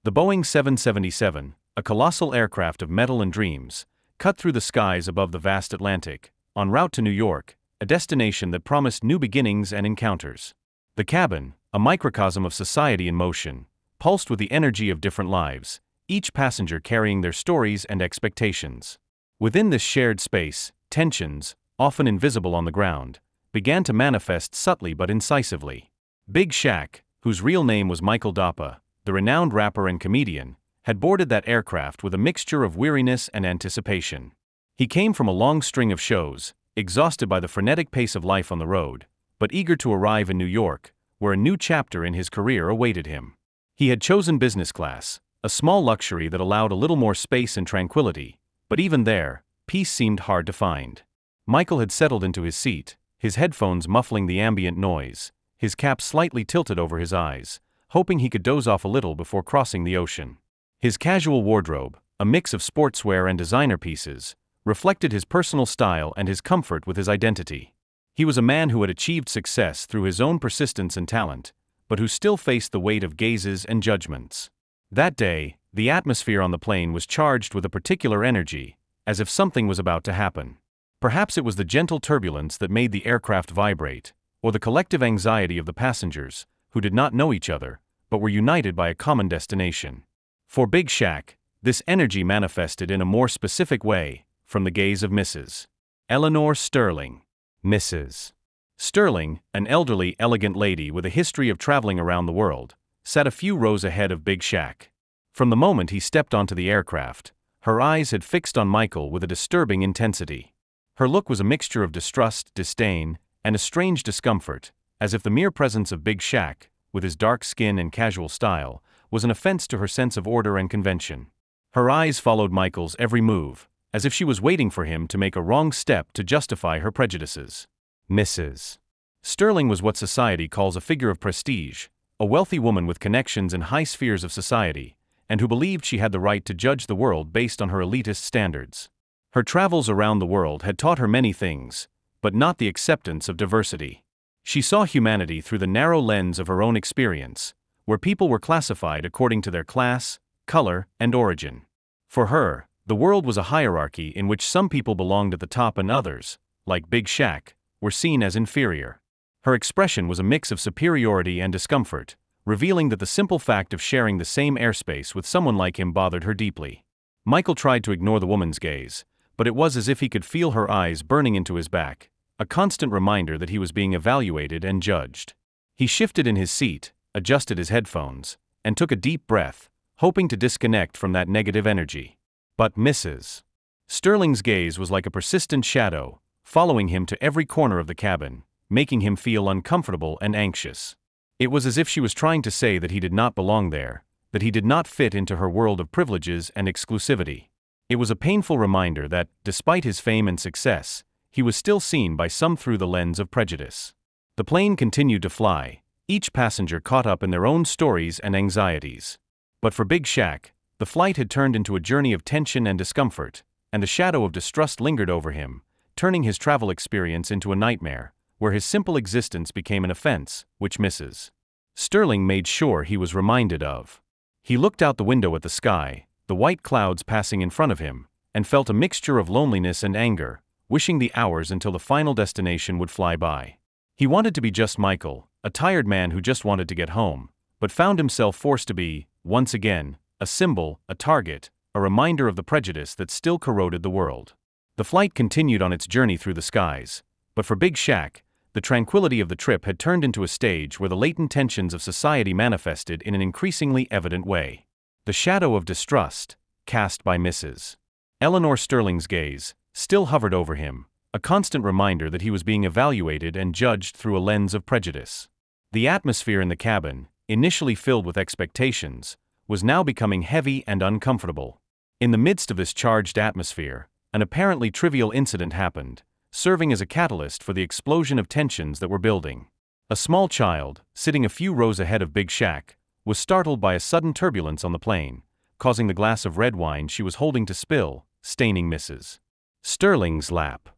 The Boeing 777, a colossal aircraft of metal and dreams, cut through the skies above the vast Atlantic, en route to New York, a destination that promised new beginnings and encounters. The cabin, a microcosm of society in motion, pulsed with the energy of different lives, each passenger carrying their stories and expectations. Within this shared space, tensions, often invisible on the ground, began to manifest subtly but incisively. Big Shaq, whose real name was Michael Dapaah, the renowned rapper and comedian, had boarded that aircraft with a mixture of weariness and anticipation. He came from a long string of shows, exhausted by the frenetic pace of life on the road, but eager to arrive in New York, where a new chapter in his career awaited him. He had chosen business class, a small luxury that allowed a little more space and tranquility, but even there, peace seemed hard to find. Michael had settled into his seat, his headphones muffling the ambient noise, his cap slightly tilted over his eyes, hoping he could doze off a little before crossing the ocean. His casual wardrobe, a mix of sportswear and designer pieces, reflected his personal style and his comfort with his identity. He was a man who had achieved success through his own persistence and talent, but who still faced the weight of gazes and judgments. That day, the atmosphere on the plane was charged with a particular energy, as if something was about to happen. Perhaps it was the gentle turbulence that made the aircraft vibrate, or the collective anxiety of the passengers, who did not know each other, but were united by a common destination. For Big Shaq, this energy manifested in a more specific way, from the gaze of Mrs. Eleanor Sterling. Mrs. Sterling, an elderly, elegant lady with a history of traveling around the world, sat a few rows ahead of Big Shaq. From the moment he stepped onto the aircraft, her eyes had fixed on Michael with a disturbing intensity. Her look was a mixture of distrust, disdain, and a strange discomfort, as if the mere presence of Big Shaq, with his dark skin and casual style, was an offense to her sense of order and convention. Her eyes followed Michael's every move, as if she was waiting for him to make a wrong step to justify her prejudices. Mrs. Sterling was what society calls a figure of prestige, a wealthy woman with connections in high spheres of society, and who believed she had the right to judge the world based on her elitist standards. Her travels around the world had taught her many things, but not the acceptance of diversity. She saw humanity through the narrow lens of her own experience, where people were classified according to their class, color, and origin. For her, the world was a hierarchy in which some people belonged at the top and others, like Big Shaq, were seen as inferior. Her expression was a mix of superiority and discomfort, revealing that the simple fact of sharing the same airspace with someone like him bothered her deeply. Michael tried to ignore the woman's gaze, but it was as if he could feel her eyes burning into his back, a constant reminder that he was being evaluated and judged. He shifted in his seat, adjusted his headphones, and took a deep breath, hoping to disconnect from that negative energy. But Mrs. Sterling's gaze was like a persistent shadow, following him to every corner of the cabin, making him feel uncomfortable and anxious. It was as if she was trying to say that he did not belong there, that he did not fit into her world of privileges and exclusivity. It was a painful reminder that, despite his fame and success, he was still seen by some through the lens of prejudice. The plane continued to fly, each passenger caught up in their own stories and anxieties. But for Big Shaq, the flight had turned into a journey of tension and discomfort, and the shadow of distrust lingered over him, turning his travel experience into a nightmare, where his simple existence became an offense, which Mrs. Sterling made sure he was reminded of. He looked out the window at the sky, the white clouds passing in front of him, and felt a mixture of loneliness and anger, wishing the hours until the final destination would fly by. He wanted to be just Michael, a tired man who just wanted to get home, but found himself forced to be, once again, a symbol, a target, a reminder of the prejudice that still corroded the world. The flight continued on its journey through the skies, but for Big Shaq, the tranquility of the trip had turned into a stage where the latent tensions of society manifested in an increasingly evident way. The shadow of distrust, cast by Mrs. Eleanor Sterling's gaze, still hovered over him, a constant reminder that he was being evaluated and judged through a lens of prejudice. The atmosphere in the cabin, initially filled with expectations, was now becoming heavy and uncomfortable. In the midst of this charged atmosphere, an apparently trivial incident happened, serving as a catalyst for the explosion of tensions that were building. A small child, sitting a few rows ahead of Big Shaq, was startled by a sudden turbulence on the plane, causing the glass of red wine she was holding to spill, staining Mrs. Sterling's lap.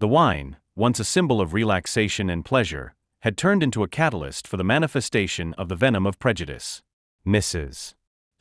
The wine, once a symbol of relaxation and pleasure, had turned into a catalyst for the manifestation of the venom of prejudice. Mrs.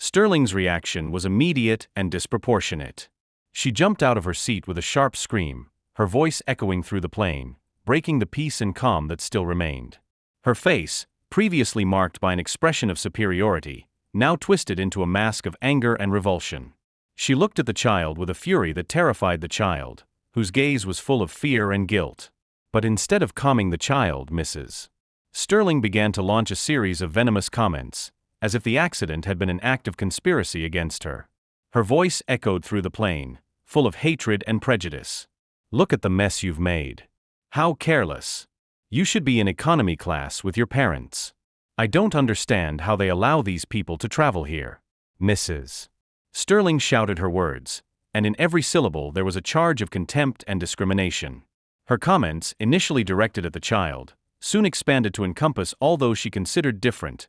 Sterling's reaction was immediate and disproportionate. She jumped out of her seat with a sharp scream, her voice echoing through the plane, breaking the peace and calm that still remained. Her face, previously marked by an expression of superiority, now twisted into a mask of anger and revulsion. She looked at the child with a fury that terrified the child, whose gaze was full of fear and guilt. But instead of calming the child, Mrs. Sterling began to launch a series of venomous comments, as if the accident had been an act of conspiracy against her. Her voice echoed through the plane, full of hatred and prejudice. "Look at the mess you've made. How careless. You should be in economy class with your parents. I don't understand how they allow these people to travel here." Mrs. Sterling shouted her words, and in every syllable there was a charge of contempt and discrimination. Her comments, initially directed at the child, soon expanded to encompass all those she considered different,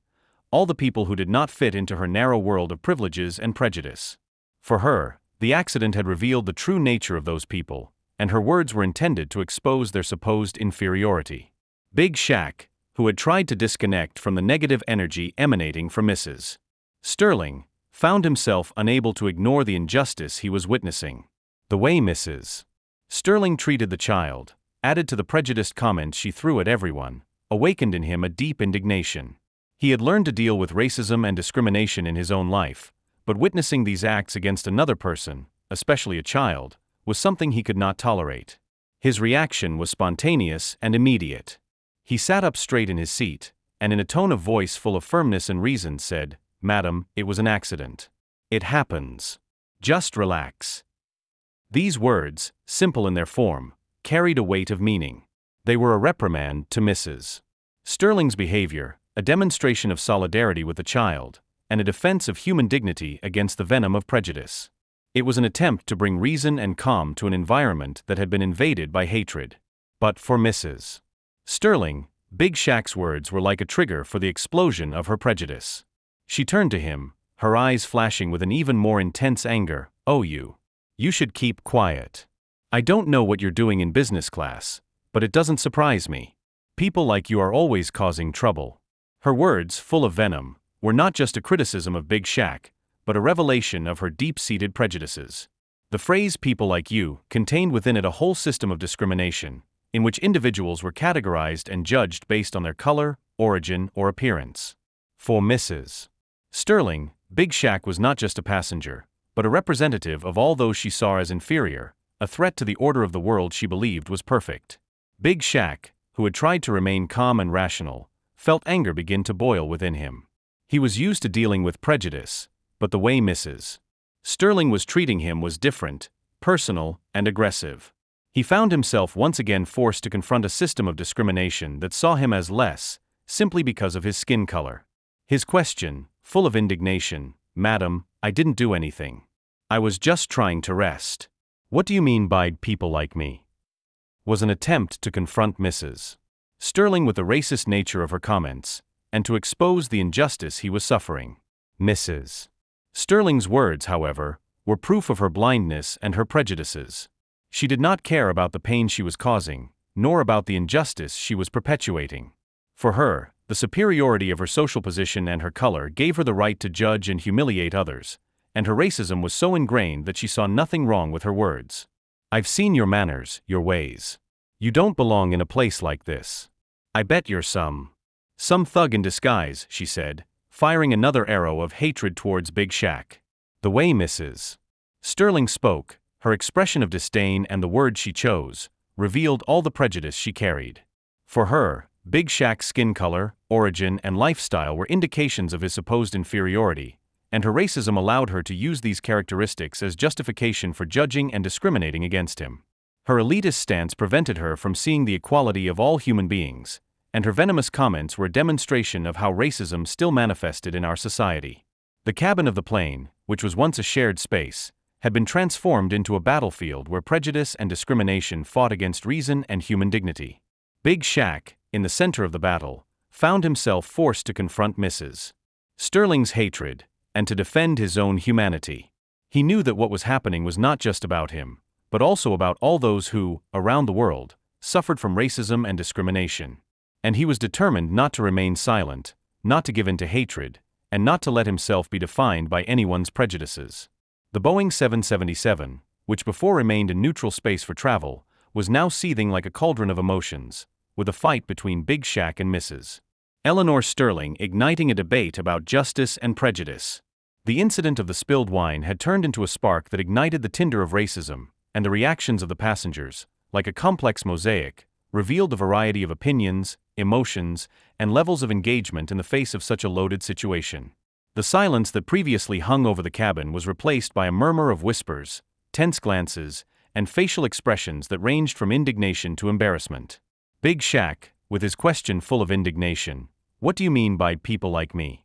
all the people who did not fit into her narrow world of privileges and prejudice. For her, the accident had revealed the true nature of those people, and her words were intended to expose their supposed inferiority. Big Shaq, who had tried to disconnect from the negative energy emanating from Mrs. Sterling, found himself unable to ignore the injustice he was witnessing. The way Mrs. Sterling treated the child, added to the prejudiced comments she threw at everyone, awakened in him a deep indignation. He had learned to deal with racism and discrimination in his own life, but witnessing these acts against another person, especially a child, was something he could not tolerate. His reaction was spontaneous and immediate. He sat up straight in his seat, and in a tone of voice full of firmness and reason said, "Madam, it was an accident. It happens. Just relax." These words, simple in their form, carried a weight of meaning. They were a reprimand to Mrs. Sterling's behavior, a demonstration of solidarity with the child, and a defense of human dignity against the venom of prejudice. It was an attempt to bring reason and calm to an environment that had been invaded by hatred. But for Mrs. Sterling, Big Shaq's words were like a trigger for the explosion of her prejudice. She turned to him, her eyes flashing with an even more intense anger. "Oh, you should keep quiet. I don't know what you're doing in business class, but it doesn't surprise me. People like you are always causing trouble." Her words, full of venom, were not just a criticism of Big Shaq, but a revelation of her deep-seated prejudices. The phrase "people like you" contained within it a whole system of discrimination, in which individuals were categorized and judged based on their color, origin, or appearance. For Mrs. Sterling, Big Shaq was not just a passenger, but a representative of all those she saw as inferior, a threat to the order of the world she believed was perfect. Big Shaq, who had tried to remain calm and rational, felt anger begin to boil within him. He was used to dealing with prejudice, but the way Mrs. Sterling was treating him was different, personal, and aggressive. He found himself once again forced to confront a system of discrimination that saw him as less, simply because of his skin color. His question, full of indignation, "Madam, I didn't do anything. I was just trying to rest. What do you mean by people like me?" was an attempt to confront Mrs. Sterling with the racist nature of her comments, and to expose the injustice he was suffering. Mrs. Sterling's words, however, were proof of her blindness and her prejudices. She did not care about the pain she was causing, nor about the injustice she was perpetuating. For her, the superiority of her social position and her color gave her the right to judge and humiliate others, and her racism was so ingrained that she saw nothing wrong with her words. "I've seen your manners, your ways. You don't belong in a place like this. I bet you're some thug in disguise," she said, firing another arrow of hatred towards Big Shaq. The way Mrs. Sterling spoke, her expression of disdain and the words she chose, revealed all the prejudice she carried. For her, Big Shaq's skin color, origin, and lifestyle were indications of his supposed inferiority, and her racism allowed her to use these characteristics as justification for judging and discriminating against him. Her elitist stance prevented her from seeing the equality of all human beings, and her venomous comments were a demonstration of how racism still manifested in our society. The cabin of the plane, which was once a shared space, had been transformed into a battlefield where prejudice and discrimination fought against reason and human dignity. Big Shaq, in the center of the battle, found himself forced to confront Mrs. Sterling's hatred, and to defend his own humanity. He knew that what was happening was not just about him, but also about all those who, around the world, suffered from racism and discrimination. And he was determined not to remain silent, not to give in to hatred, and not to let himself be defined by anyone's prejudices. The Boeing 777, which before remained a neutral space for travel, was now seething like a cauldron of emotions, with a fight between Big Shaq and Mrs. Eleanor Sterling igniting a debate about justice and prejudice. The incident of the spilled wine had turned into a spark that ignited the tinder of racism, and the reactions of the passengers, like a complex mosaic, revealed a variety of opinions, emotions, and levels of engagement in the face of such a loaded situation. The silence that previously hung over the cabin was replaced by a murmur of whispers, tense glances, and facial expressions that ranged from indignation to embarrassment. Big Shaq, with his question full of indignation, "What do you mean by people like me?"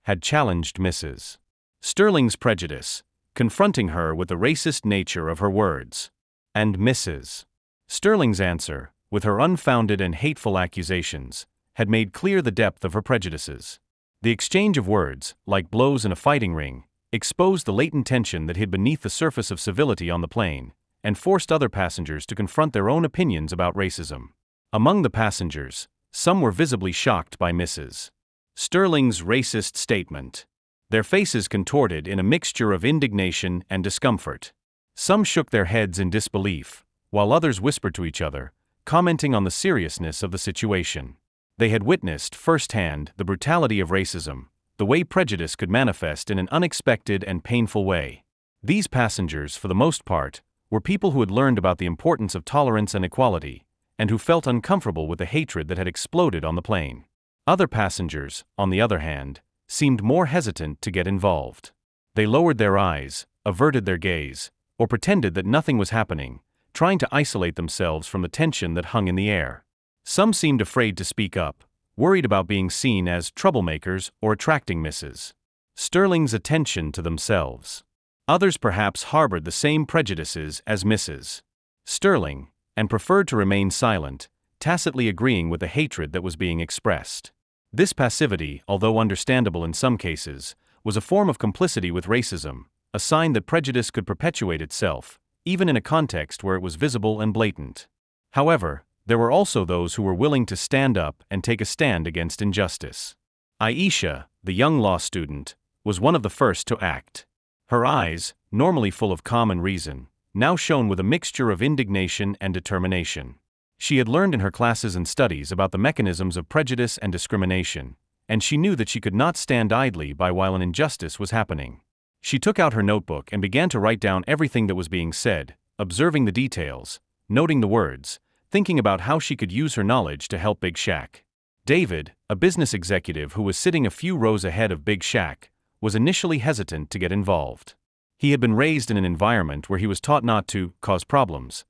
had challenged Mrs. Sterling's prejudice, confronting her with the racist nature of her words. And Mrs. Sterling's answer, with her unfounded and hateful accusations, had made clear the depth of her prejudices. The exchange of words, like blows in a fighting ring, exposed the latent tension that hid beneath the surface of civility on the plane, and forced other passengers to confront their own opinions about racism. Among the passengers, some were visibly shocked by Mrs. Sterling's racist statement. Their faces contorted in a mixture of indignation and discomfort. Some shook their heads in disbelief, while others whispered to each other, commenting on the seriousness of the situation. They had witnessed firsthand the brutality of racism, the way prejudice could manifest in an unexpected and painful way. These passengers, for the most part, were people who had learned about the importance of tolerance and equality, and who felt uncomfortable with the hatred that had exploded on the plane. Other passengers, on the other hand, seemed more hesitant to get involved. They lowered their eyes, averted their gaze, or pretended that nothing was happening, trying to isolate themselves from the tension that hung in the air. Some seemed afraid to speak up, worried about being seen as troublemakers or attracting Mrs. Sterling's attention to themselves. Others perhaps harbored the same prejudices as Mrs. Sterling, and preferred to remain silent, tacitly agreeing with the hatred that was being expressed. This passivity, although understandable in some cases, was a form of complicity with racism, a sign that prejudice could perpetuate itself, even in a context where it was visible and blatant. However, there were also those who were willing to stand up and take a stand against injustice. Aisha, the young law student, was one of the first to act. Her eyes, normally full of calm and reason, now shone with a mixture of indignation and determination. She had learned in her classes and studies about the mechanisms of prejudice and discrimination, and she knew that she could not stand idly by while an injustice was happening. She took out her notebook and began to write down everything that was being said, observing the details, noting the words, thinking about how she could use her knowledge to help Big Shaq. David, a business executive who was sitting a few rows ahead of Big Shaq, was initially hesitant to get involved. He had been raised in an environment where he was taught not to cause problems,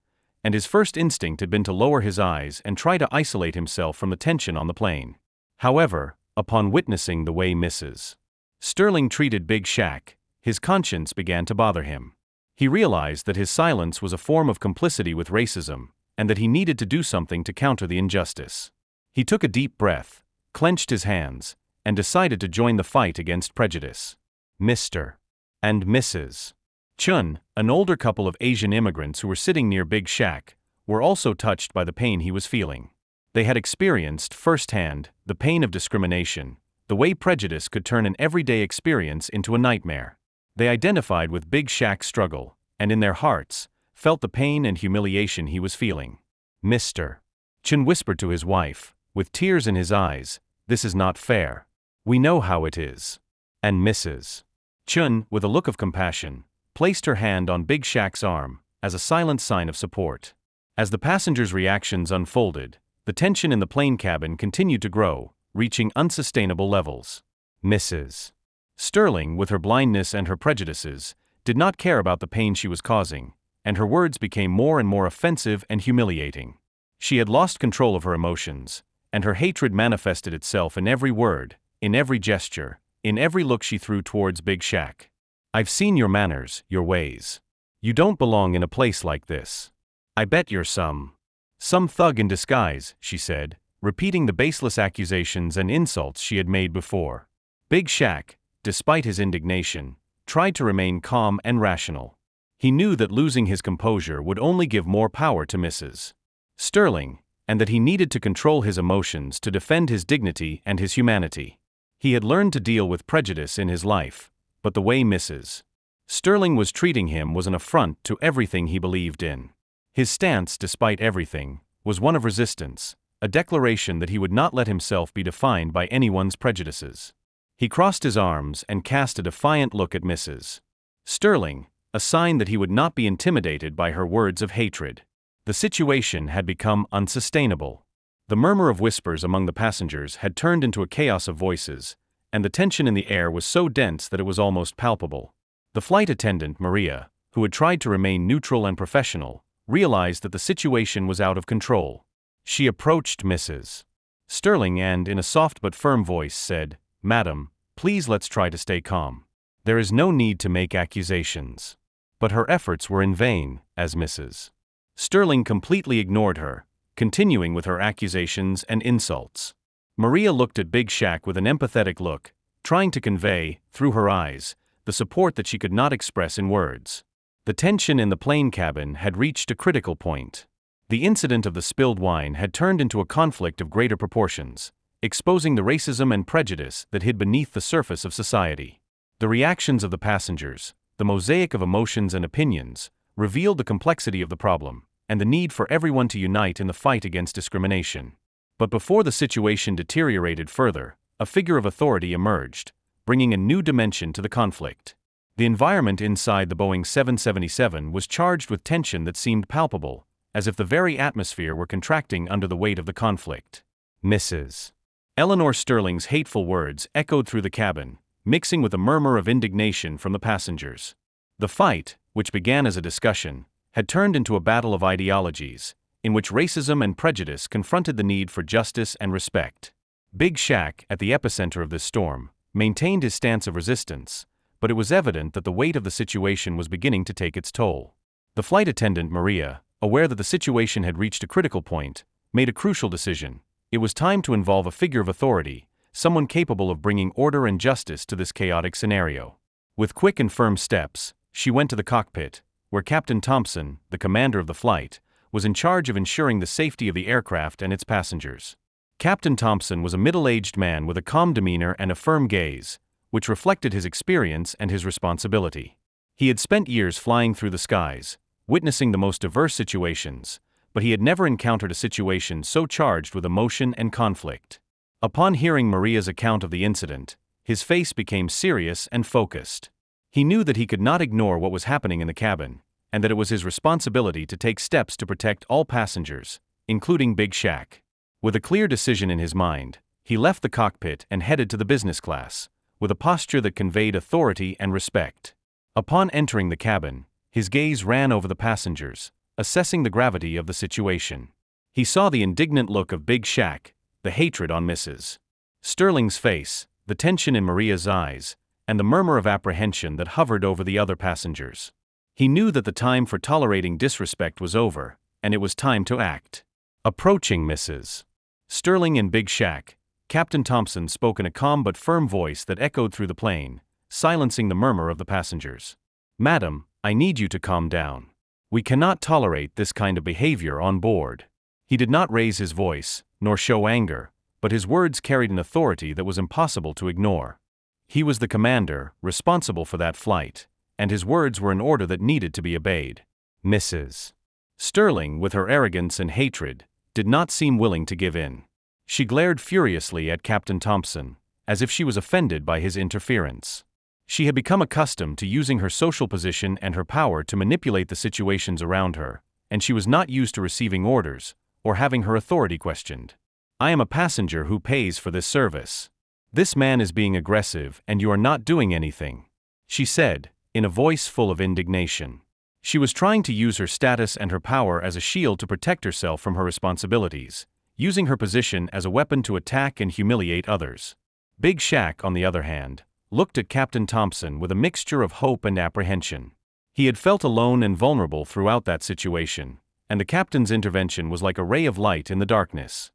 and his first instinct had been to lower his eyes and try to isolate himself from the tension on the plane. However, upon witnessing the way Mrs. Sterling treated Big Shaq, his conscience began to bother him. He realized that his silence was a form of complicity with racism, and that he needed to do something to counter the injustice. He took a deep breath, clenched his hands, and decided to join the fight against prejudice. Mr. and Mrs. Chun, an older couple of Asian immigrants who were sitting near Big Shaq, were also touched by the pain he was feeling. They had experienced firsthand the pain of discrimination, the way prejudice could turn an everyday experience into a nightmare. They identified with Big Shaq's struggle, and in their hearts, felt the pain and humiliation he was feeling. Mr. Chun whispered to his wife, with tears in his eyes, "This is not fair. We know how it is." And Mrs. Chun, with a look of compassion, placed her hand on Big Shaq's arm, as a silent sign of support. As the passengers' reactions unfolded, the tension in the plane cabin continued to grow, reaching unsustainable levels. Mrs. Sterling, with her blindness and her prejudices, did not care about the pain she was causing, and her words became more and more offensive and humiliating. She had lost control of her emotions, and her hatred manifested itself in every word, in every gesture, in every look she threw towards Big Shaq. "I've seen your manners, your ways. You don't belong in a place like this. I bet you're some thug in disguise," she said, repeating the baseless accusations and insults she had made before. Big Shaq, despite his indignation, tried to remain calm and rational. He knew that losing his composure would only give more power to Mrs. Sterling, and that he needed to control his emotions to defend his dignity and his humanity. He had learned to deal with prejudice in his life, but the way Mrs. Sterling was treating him was an affront to everything he believed in. His stance, despite everything, was one of resistance, a declaration that he would not let himself be defined by anyone's prejudices. He crossed his arms and cast a defiant look at Mrs. Sterling, a sign that he would not be intimidated by her words of hatred. The situation had become unsustainable. The murmur of whispers among the passengers had turned into a chaos of voices, and the tension in the air was so dense that it was almost palpable. The flight attendant, Maria, who had tried to remain neutral and professional, realized that the situation was out of control. She approached Mrs. Sterling and, in a soft but firm voice, said, "Madam, please let's try to stay calm. There is no need to make accusations." But her efforts were in vain, as Mrs. Sterling completely ignored her, continuing with her accusations and insults. Maria looked at Big Shaq with an empathetic look, trying to convey, through her eyes, the support that she could not express in words. The tension in the plane cabin had reached a critical point. The incident of the spilled wine had turned into a conflict of greater proportions, exposing the racism and prejudice that hid beneath the surface of society. The reactions of the passengers, the mosaic of emotions and opinions, revealed the complexity of the problem, and the need for everyone to unite in the fight against discrimination. But before the situation deteriorated further, a figure of authority emerged, bringing a new dimension to the conflict. The environment inside the Boeing 777 was charged with tension that seemed palpable, as if the very atmosphere were contracting under the weight of the conflict. Mrs. Eleanor Sterling's hateful words echoed through the cabin, mixing with a murmur of indignation from the passengers. The fight, which began as a discussion, had turned into a battle of ideologies, in which racism and prejudice confronted the need for justice and respect. Big Shaq, at the epicenter of this storm, maintained his stance of resistance, but it was evident that the weight of the situation was beginning to take its toll. The flight attendant, Maria, aware that the situation had reached a critical point, made a crucial decision. It was time to involve a figure of authority, someone capable of bringing order and justice to this chaotic scenario. With quick and firm steps, she went to the cockpit, where Captain Thompson, the commander of the flight, was in charge of ensuring the safety of the aircraft and its passengers. Captain Thompson was a middle-aged man with a calm demeanor and a firm gaze, which reflected his experience and his responsibility. He had spent years flying through the skies, witnessing the most diverse situations, but he had never encountered a situation so charged with emotion and conflict. Upon hearing Maria's account of the incident, his face became serious and focused. He knew that he could not ignore what was happening in the cabin, and that it was his responsibility to take steps to protect all passengers, including Big Shaq. With a clear decision in his mind, he left the cockpit and headed to the business class, with a posture that conveyed authority and respect. Upon entering the cabin, his gaze ran over the passengers, assessing the gravity of the situation. He saw the indignant look of Big Shaq, the hatred on Mrs. Sterling's face, the tension in Maria's eyes, and the murmur of apprehension that hovered over the other passengers. He knew that the time for tolerating disrespect was over, and it was time to act. Approaching Mrs. Sterling and Big Shaq, Captain Thompson spoke in a calm but firm voice that echoed through the plane, silencing the murmur of the passengers. "Madam, I need you to calm down. We cannot tolerate this kind of behavior on board." He did not raise his voice, nor show anger, but his words carried an authority that was impossible to ignore. He was the commander, responsible for that flight, and his words were an order that needed to be obeyed. Mrs. Sterling, with her arrogance and hatred, did not seem willing to give in. She glared furiously at Captain Thompson, as if she was offended by his interference. She had become accustomed to using her social position and her power to manipulate the situations around her, and she was not used to receiving orders, or having her authority questioned. "I am a passenger who pays for this service. This man is being aggressive and you are not doing anything," she said, in a voice full of indignation. She was trying to use her status and her power as a shield to protect herself from her responsibilities, using her position as a weapon to attack and humiliate others. Big Shaq, on the other hand, looked at Captain Thompson with a mixture of hope and apprehension. He had felt alone and vulnerable throughout that situation, and the captain's intervention was like a ray of light in the darkness.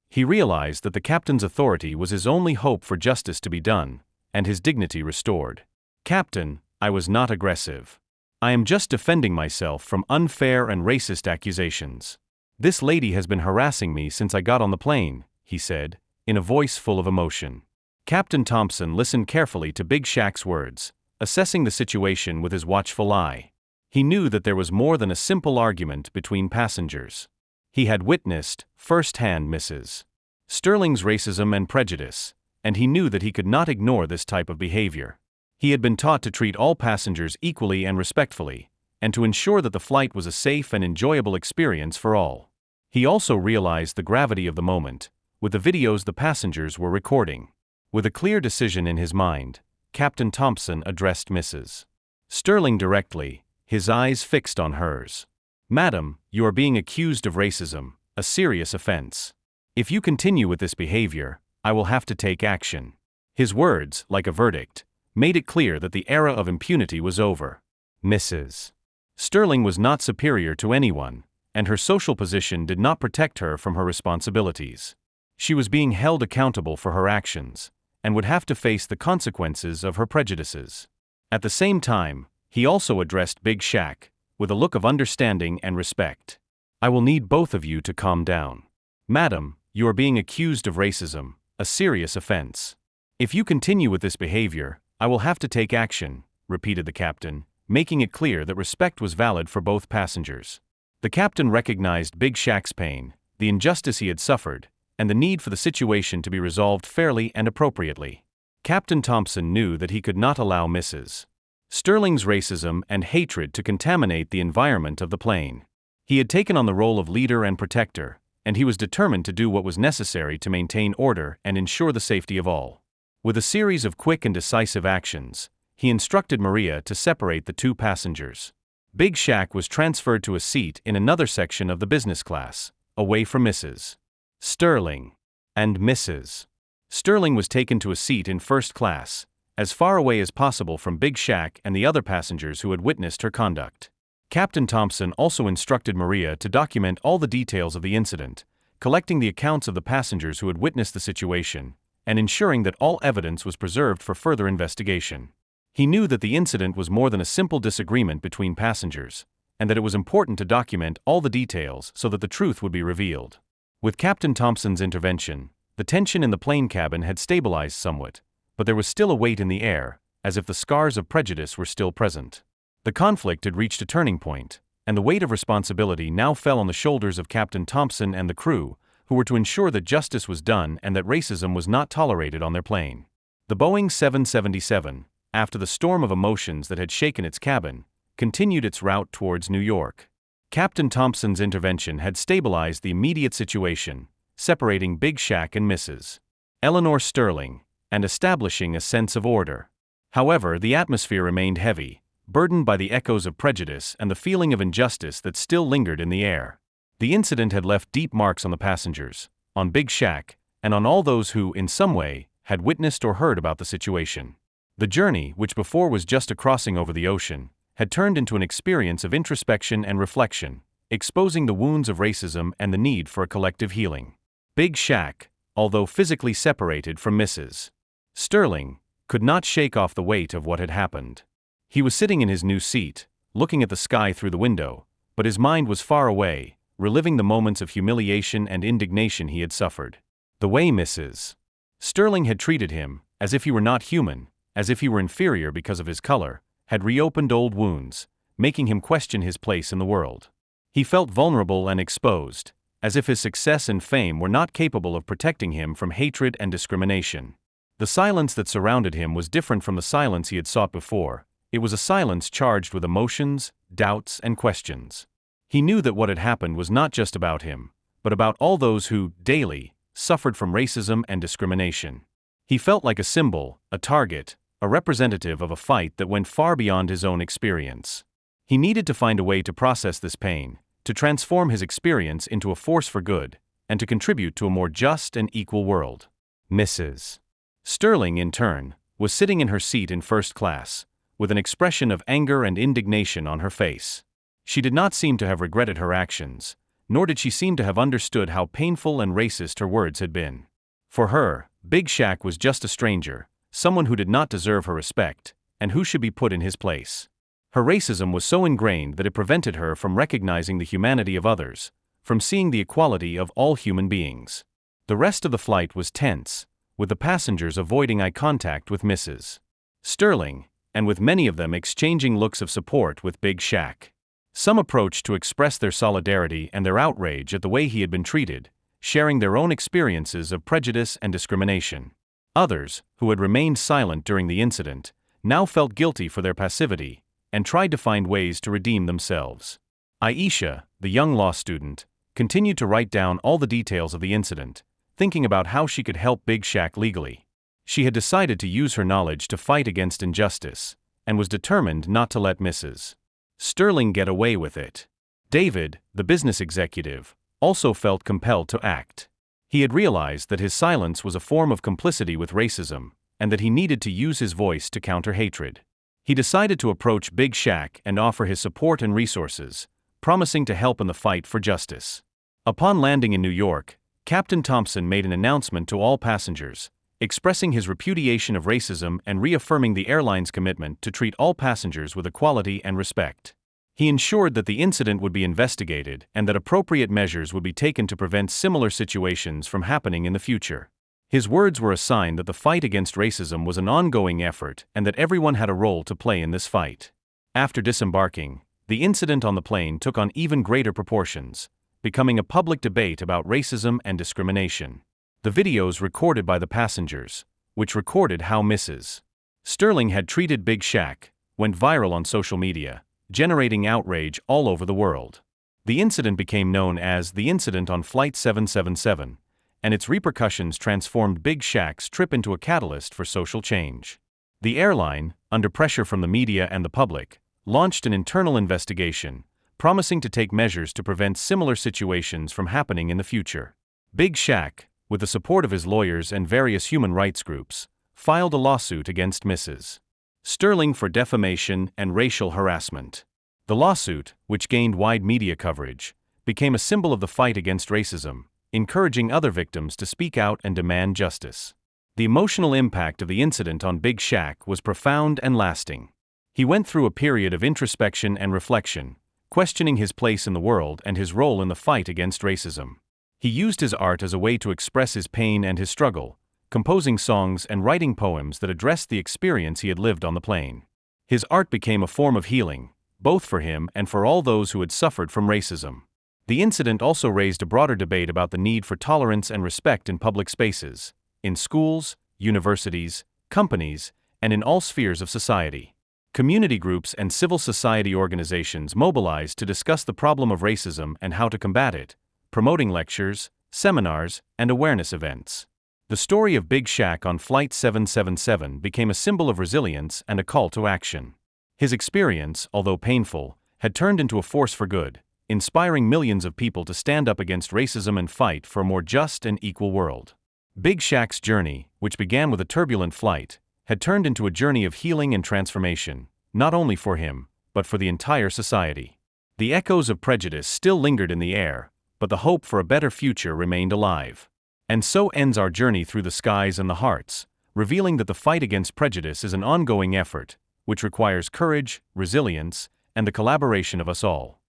He realized that the captain's authority was his only hope for justice to be done, and his dignity restored. "Captain, I was not aggressive. I am just defending myself from unfair and racist accusations. This lady has been harassing me since I got on the plane," he said, in a voice full of emotion. Captain Thompson listened carefully to Big Shaq's words, assessing the situation with his watchful eye. He knew that there was more than a simple argument between passengers. He had witnessed, firsthand, Mrs. Sterling's racism and prejudice, and he knew that he could not ignore this type of behavior. He had been taught to treat all passengers equally and respectfully, and to ensure that the flight was a safe and enjoyable experience for all. He also realized the gravity of the moment, with the videos the passengers were recording. With a clear decision in his mind, Captain Thompson addressed Mrs. Sterling directly, his eyes fixed on hers. "Madam, you are being accused of racism, a serious offense. If you continue with this behavior, I will have to take action." His words, like a verdict, made it clear that the era of impunity was over. Mrs. Sterling was not superior to anyone, and her social position did not protect her from her responsibilities. She was being held accountable for her actions, and would have to face the consequences of her prejudices. At the same time, he also addressed Big Shaq, with a look of understanding and respect. "I will need both of you to calm down. Madam, you are being accused of racism, a serious offense. If you continue with this behavior, I will have to take action," repeated the captain, making it clear that respect was valid for both passengers. The captain recognized Big Shaq's pain, the injustice he had suffered, and the need for the situation to be resolved fairly and appropriately. Captain Thompson knew that he could not allow Mrs. Sterling's racism and hatred to contaminate the environment of the plane. He had taken on the role of leader and protector, and he was determined to do what was necessary to maintain order and ensure the safety of all. With a series of quick and decisive actions, he instructed Maria to separate the two passengers. Big Shaq was transferred to a seat in another section of the business class, away from Mrs. Sterling. And Mrs. Sterling was taken to a seat in first class, as far away as possible from Big Shaq and the other passengers who had witnessed her conduct. Captain Thompson also instructed Maria to document all the details of the incident, collecting the accounts of the passengers who had witnessed the situation, and ensuring that all evidence was preserved for further investigation. He knew that the incident was more than a simple disagreement between passengers, and that it was important to document all the details so that the truth would be revealed. With Captain Thompson's intervention, the tension in the plane cabin had stabilized somewhat, but there was still a weight in the air, as if the scars of prejudice were still present. The conflict had reached a turning point, and the weight of responsibility now fell on the shoulders of Captain Thompson and the crew, who were to ensure that justice was done and that racism was not tolerated on their plane. The Boeing 777, after the storm of emotions that had shaken its cabin, continued its route towards New York. Captain Thompson's intervention had stabilized the immediate situation, separating Big Shaq and Mrs. Eleanor Sterling, and establishing a sense of order. However, the atmosphere remained heavy, burdened by the echoes of prejudice and the feeling of injustice that still lingered in the air. The incident had left deep marks on the passengers, on Big Shaq, and on all those who, in some way, had witnessed or heard about the situation. The journey, which before was just a crossing over the ocean, had turned into an experience of introspection and reflection, exposing the wounds of racism and the need for a collective healing. Big Shaq, although physically separated from Mrs. Sterling, could not shake off the weight of what had happened. He was sitting in his new seat, looking at the sky through the window, but his mind was far away, reliving the moments of humiliation and indignation he had suffered. The way Mrs. Sterling had treated him, as if he were not human, as if he were inferior because of his color, had reopened old wounds, making him question his place in the world. He felt vulnerable and exposed, as if his success and fame were not capable of protecting him from hatred and discrimination. The silence that surrounded him was different from the silence he had sought before. It was a silence charged with emotions, doubts, and questions. He knew that what had happened was not just about him, but about all those who, daily, suffered from racism and discrimination. He felt like a symbol, a target, a representative of a fight that went far beyond his own experience. He needed to find a way to process this pain, to transform his experience into a force for good, and to contribute to a more just and equal world. Mrs. Sterling, in turn, was sitting in her seat in first class, with an expression of anger and indignation on her face. She did not seem to have regretted her actions, nor did she seem to have understood how painful and racist her words had been. For her, Big Shaq was just a stranger, someone who did not deserve her respect, and who should be put in his place. Her racism was so ingrained that it prevented her from recognizing the humanity of others, from seeing the equality of all human beings. The rest of the flight was tense, with the passengers avoiding eye contact with Mrs. Sterling, and with many of them exchanging looks of support with Big Shaq. Some approached to express their solidarity and their outrage at the way he had been treated, sharing their own experiences of prejudice and discrimination. Others, who had remained silent during the incident, now felt guilty for their passivity, and tried to find ways to redeem themselves. Aisha, the young law student, continued to write down all the details of the incident, thinking about how she could help Big Shaq legally. She had decided to use her knowledge to fight against injustice, and was determined not to let Mrs. Sterling get away with it. David, the business executive, also felt compelled to act. He had realized that his silence was a form of complicity with racism, and that he needed to use his voice to counter hatred. He decided to approach Big Shaq and offer his support and resources, promising to help in the fight for justice. Upon landing in New York, Captain Thompson made an announcement to all passengers, expressing his repudiation of racism and reaffirming the airline's commitment to treat all passengers with equality and respect. He ensured that the incident would be investigated and that appropriate measures would be taken to prevent similar situations from happening in the future. His words were a sign that the fight against racism was an ongoing effort and that everyone had a role to play in this fight. After disembarking, the incident on the plane took on even greater proportions, becoming a public debate about racism and discrimination. The videos recorded by the passengers, which recorded how Mrs. Sterling had treated Big Shaq, went viral on social media, generating outrage all over the world. The incident became known as the incident on Flight 777, and its repercussions transformed Big Shaq's trip into a catalyst for social change. The airline, under pressure from the media and the public, launched an internal investigation, promising to take measures to prevent similar situations from happening in the future. Big Shaq, with the support of his lawyers and various human rights groups, filed a lawsuit against Mrs. Sterling for defamation and racial harassment. The lawsuit, which gained wide media coverage, became a symbol of the fight against racism, encouraging other victims to speak out and demand justice. The emotional impact of the incident on Big Shaq was profound and lasting. He went through a period of introspection and reflection, questioning his place in the world and his role in the fight against racism. He used his art as a way to express his pain and his struggle, composing songs and writing poems that addressed the experience he had lived on the plane. His art became a form of healing, both for him and for all those who had suffered from racism. The incident also raised a broader debate about the need for tolerance and respect in public spaces, in schools, universities, companies, and in all spheres of society. Community groups and civil society organizations mobilized to discuss the problem of racism and how to combat it, promoting lectures, seminars, and awareness events. The story of Big Shaq on Flight 777 became a symbol of resilience and a call to action. His experience, although painful, had turned into a force for good, inspiring millions of people to stand up against racism and fight for a more just and equal world. Big Shaq's journey, which began with a turbulent flight, had turned into a journey of healing and transformation, not only for him, but for the entire society. The echoes of prejudice still lingered in the air, but the hope for a better future remained alive. And so ends our journey through the skies and the hearts, revealing that the fight against prejudice is an ongoing effort, which requires courage, resilience, and the collaboration of us all.